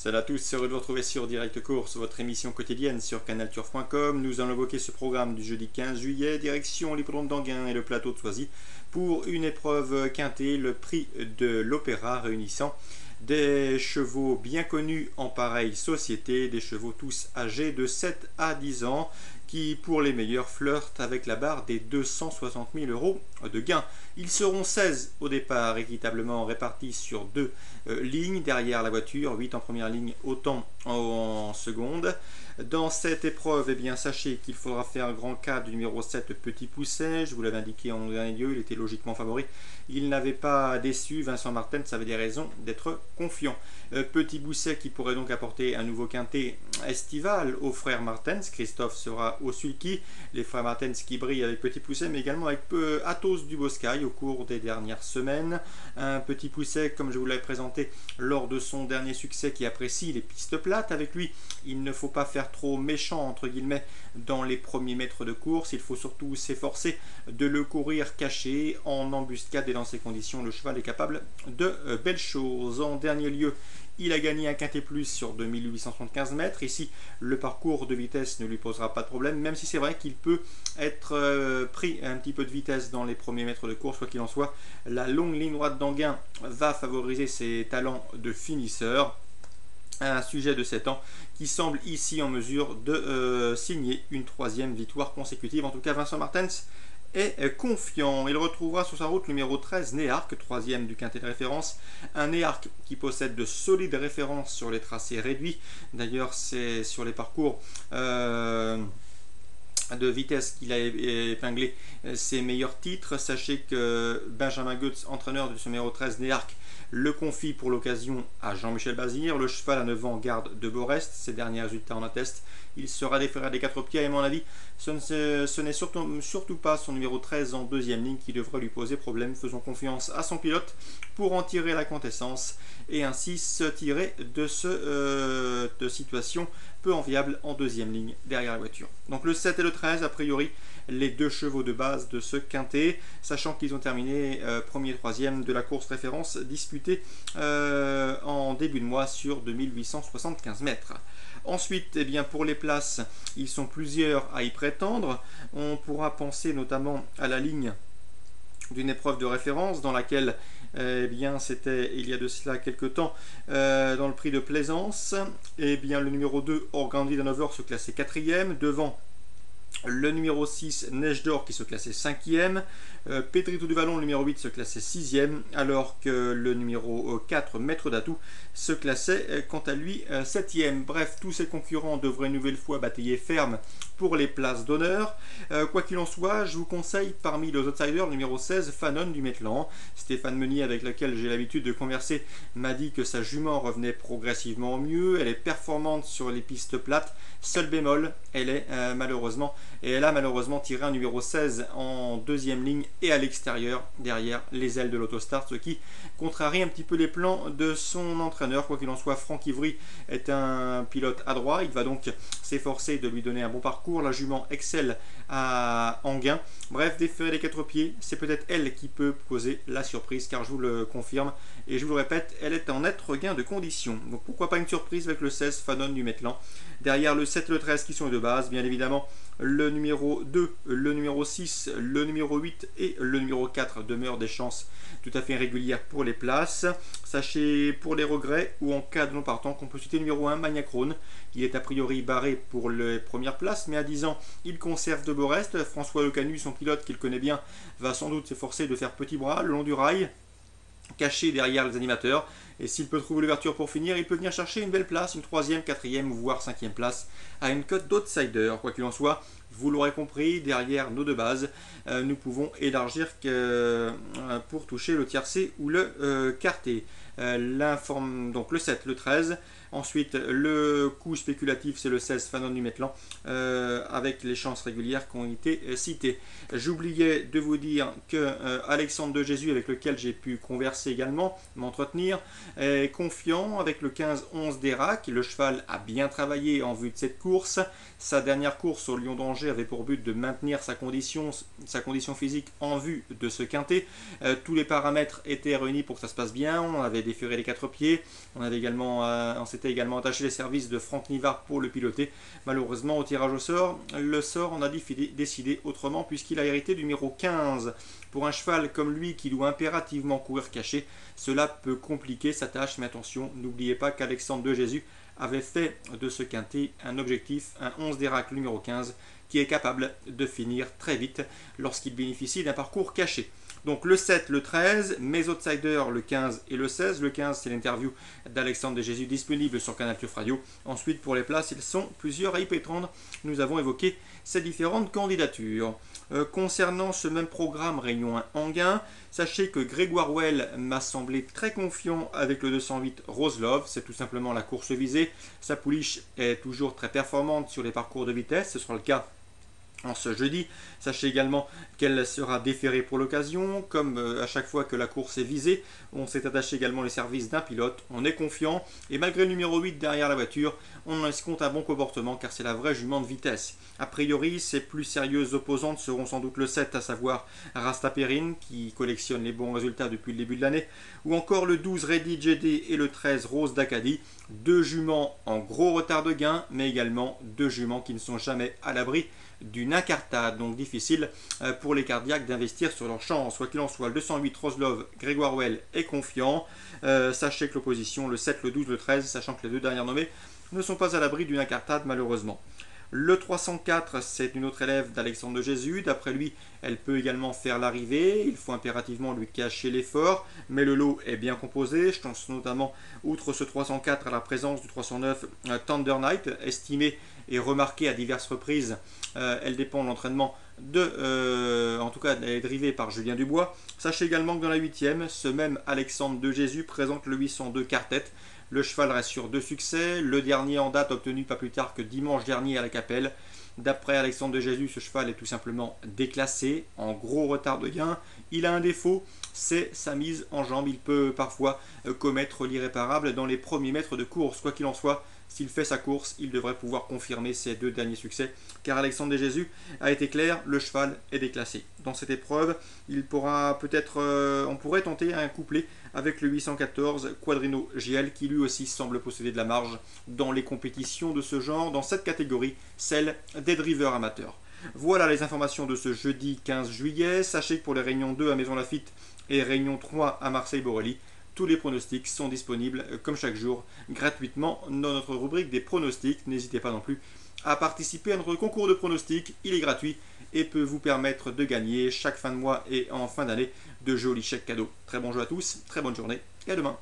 Salut à tous, heureux de vous retrouver sur Direct Course, votre émission quotidienne sur canalturf.com. Nous allons évoquer ce programme du jeudi 15 juillet, direction l'hippodrome d'Anguin et le plateau de Soisy pour une épreuve quintée, le prix de l'Opéra, réunissant des chevaux bien connus en pareille société, des chevaux tous âgés de 7 à 10 ans, qui pour les meilleurs flirtent avec la barre des 260 000 euros de gain. Ils seront 16 au départ, équitablement répartis sur deux lignes derrière la voiture, 8 en première ligne, autant en seconde. Dans cette épreuve, sachez qu'il faudra faire grand cas du numéro 7, Petit Pousset. Je vous l'avais indiqué en dernier lieu, il était logiquement favori. Il n'avait pas déçu, Vincent Martens avait des raisons d'être confiant. Petit Pousset qui pourrait donc apporter un nouveau quintet estival aux frères Martens. Christophe sera au sulky. Les frères Martens qui brillent avec Petit Pousset, mais également avec Athos du Boscail au cours des dernières semaines. Un Petit Pousset, comme je vous l'avais présenté lors de son dernier succès, qui apprécie les pistes plates. Avec lui, il ne faut pas faire trop méchant entre guillemets dans les premiers mètres de course. Il faut surtout s'efforcer de le courir caché en embuscade, et dans ces conditions le cheval est capable de belles choses. En dernier lieu, il a gagné un quintet plus sur 2875 mètres. Ici, le parcours de vitesse ne lui posera pas de problème, même si c'est vrai qu'il peut être pris un petit peu de vitesse dans les premiers mètres de course. Quoi qu'il en soit, la longue ligne droite d'Anguin va favoriser ses talents de finisseur. Un sujet de 7 ans qui semble ici en mesure de signer une troisième victoire consécutive. En tout cas, Vincent Martens est confiant. Il retrouvera sur sa route le numéro 13, Néarque, troisième du quintet de référence. Un Néarque qui possède de solides références sur les tracés réduits. D'ailleurs, c'est sur les parcours de vitesse qu'il a épinglé ses meilleurs titres. Sachez que Benjamin Goetz, entraîneur de ce numéro 13, Néarque, le confie pour l'occasion à Jean-Michel Bazir. Le cheval à 9 ans garde de Borest. Ses derniers résultats en attestent. Il sera déféré des 4 pieds. Et à mon avis, ce n'est surtout pas son numéro 13 en deuxième ligne qui devrait lui poser problème. Faisons confiance à son pilote pour en tirer la quintessence et ainsi se tirer de cette situation peu enviable en deuxième ligne derrière la voiture. Donc le 7 et le 13, a priori, les deux chevaux de base de ce quintet, sachant qu'ils ont terminé premier et troisième de la course référence disputée en début de mois sur 2875 mètres. Ensuite, pour les places, ils sont plusieurs à y prétendre. On pourra penser notamment à la ligne d'une épreuve de référence dans laquelle c'était il y a de cela quelques temps dans le prix de Plaisance. Le numéro 2, Organdi d'Hanover, se classait 4e devant le numéro 6, Neige d'Or, qui se classait 5e. Pedrito du Vallon, le numéro 8, se classait 6e, alors que le numéro 4, Maître d'Atout, se classait quant à lui 7e. Bref, tous ces concurrents devraient une nouvelle fois batailler ferme pour les places d'honneur. Quoi qu'il en soit, je vous conseille parmi les outsiders le numéro 16, Fanon du Maitland. Stéphane Meunier, avec lequel j'ai l'habitude de converser, m'a dit que sa jument revenait progressivement au mieux. Elle est performante sur les pistes plates. Seul bémol, elle a malheureusement tiré un numéro 16 en deuxième ligne et à l'extérieur, derrière les ailes de l'autostart, ce qui contrarie un petit peu les plans de son entraîneur. Quoi qu'il en soit, Franck Ivry est un pilote adroit. Il va donc s'efforcer de lui donner un bon parcours. La jument excelle à Anguin. Bref, déférer les 4 pieds, c'est peut-être elle qui peut poser la surprise, car je vous le confirme et je vous le répète, elle est en net regain de conditions. Donc pourquoi pas une surprise avec le 16, Fanon du Maitland. Derrière le 7 et le 13 qui sont les de base, bien évidemment, le numéro 2, le numéro 6, le numéro 8 et le numéro 4 demeurent des chances tout à fait régulières pour les places. Sachez pour les regrets ou en cas de non partant qu'on peut citer le numéro 1, Magnacrone. Il est a priori barré pour les premières places, mais à 10 ans, il conserve de Borest. François Lecanu, son pilote qu'il connaît bien, va sans doute s'efforcer de faire petit bras le long du rail, caché derrière les animateurs, et s'il peut trouver l'ouverture pour finir, il peut venir chercher une belle place, une 3e, 4e, voire 5e place à une cote d'outsider. Quoi qu'il en soit, vous l'aurez compris, derrière nos deux bases, nous pouvons élargir pour toucher le tiercé ou le quartet. Donc le 7, le 13. Ensuite, le coup spéculatif, c'est le 16, Fanon du Maitland, avec les chances régulières qui ont été citées. J'oubliais de vous dire que Alexandre de Jésus, avec lequel j'ai pu converser également, m'entretenir, est confiant avec le 15-11 d'Erac. Le cheval a bien travaillé en vue de cette course. Sa dernière course au Lion d'Angers avait pour but de maintenir sa condition physique en vue de ce quintet. Tous les paramètres étaient réunis pour que ça se passe bien. On avait déféré les 4 pieds. On s'était également attaché les services de Franck Nivard pour le piloter. Malheureusement, au tirage au sort, le sort en a décidé autrement puisqu'il a hérité du numéro 15. Pour un cheval comme lui qui doit impérativement courir caché, cela peut compliquer sa tâche, mais attention, n'oubliez pas qu'Alexandre de Jésus avait fait de ce quintet un objectif, un 11 d'Héracle numéro 15, qui est capable de finir très vite lorsqu'il bénéficie d'un parcours caché. Donc le 7, le 13, mes outsiders le 15 et le 16. Le 15, c'est l'interview d'Alexandre de Jésus disponible sur Canal Turf Radio. Ensuite, pour les places, ils sont plusieurs à y prétendre. Nous avons évoqué ces différentes candidatures. Concernant ce même programme Réunion 1 Anguin, sachez que Grégoire Well m'a semblé très confiant avec le 208 Rose Love. C'est tout simplement la course visée. Sa pouliche est toujours très performante sur les parcours de vitesse. Ce sera le cas en ce jeudi. Sachez également qu'elle sera déférée pour l'occasion. Comme à chaque fois que la course est visée, on s'est attaché également les services d'un pilote. On est confiant et malgré le numéro 8 derrière la voiture, on en escompte un bon comportement car c'est la vraie jument de vitesse. A priori, ses plus sérieuses opposantes seront sans doute le 7, à savoir Rasta Perrine qui collectionne les bons résultats depuis le début de l'année, ou encore le 12 Ready JD et le 13 Rose d'Acadie. Deux juments en gros retard de gain, mais également deux juments qui ne sont jamais à l'abri d'une incartade, donc difficile pour les cardiaques d'investir sur leur chance. Soit qu'il en soit, le 208 Roselove, Grégoire Well est confiant. Sachez que l'opposition, le 7, le 12, le 13, sachant que les deux dernières nommées ne sont pas à l'abri d'une incartade malheureusement. Le 304, c'est une autre élève d'Alexandre de Jésus. D'après lui, elle peut également faire l'arrivée. Il faut impérativement lui cacher l'effort, mais le lot est bien composé. Je pense notamment, outre ce 304, à la présence du 309 Thunder Knight, estimé et remarqué à diverses reprises. Elle dépend de l'entraînement en tout cas, elle est drivée par Julien Dubois. Sachez également que dans la 8e, ce même Alexandre de Jésus présente le 802 Quartet. Le cheval reste sur 2 succès, le dernier en date obtenu pas plus tard que dimanche dernier à la Capelle. D'après Alexandre de Jésus, ce cheval est tout simplement déclassé, en gros retard de gain. Il a un défaut, c'est sa mise en jambe. Il peut parfois commettre l'irréparable dans les premiers mètres de course. Quoi qu'il en soit, s'il fait sa course, il devrait pouvoir confirmer ses 2 derniers succès, car Alexandre de Jésus a été clair, le cheval est déclassé. Dans cette épreuve, on pourrait tenter un couplet avec le 814 Quadrino GL, qui lui aussi semble posséder de la marge dans les compétitions de ce genre, dans cette catégorie, celle des drivers amateurs. Voilà les informations de ce jeudi 15 juillet. Sachez que pour les réunions 2 à Maison Lafitte et réunion 3 à Marseille-Borelli, tous les pronostics sont disponibles, comme chaque jour, gratuitement dans notre rubrique des pronostics. N'hésitez pas non plus à participer à notre concours de pronostics. Il est gratuit et peut vous permettre de gagner chaque fin de mois et en fin d'année de jolis chèques cadeaux. Très bon jeu à tous, très bonne journée et à demain.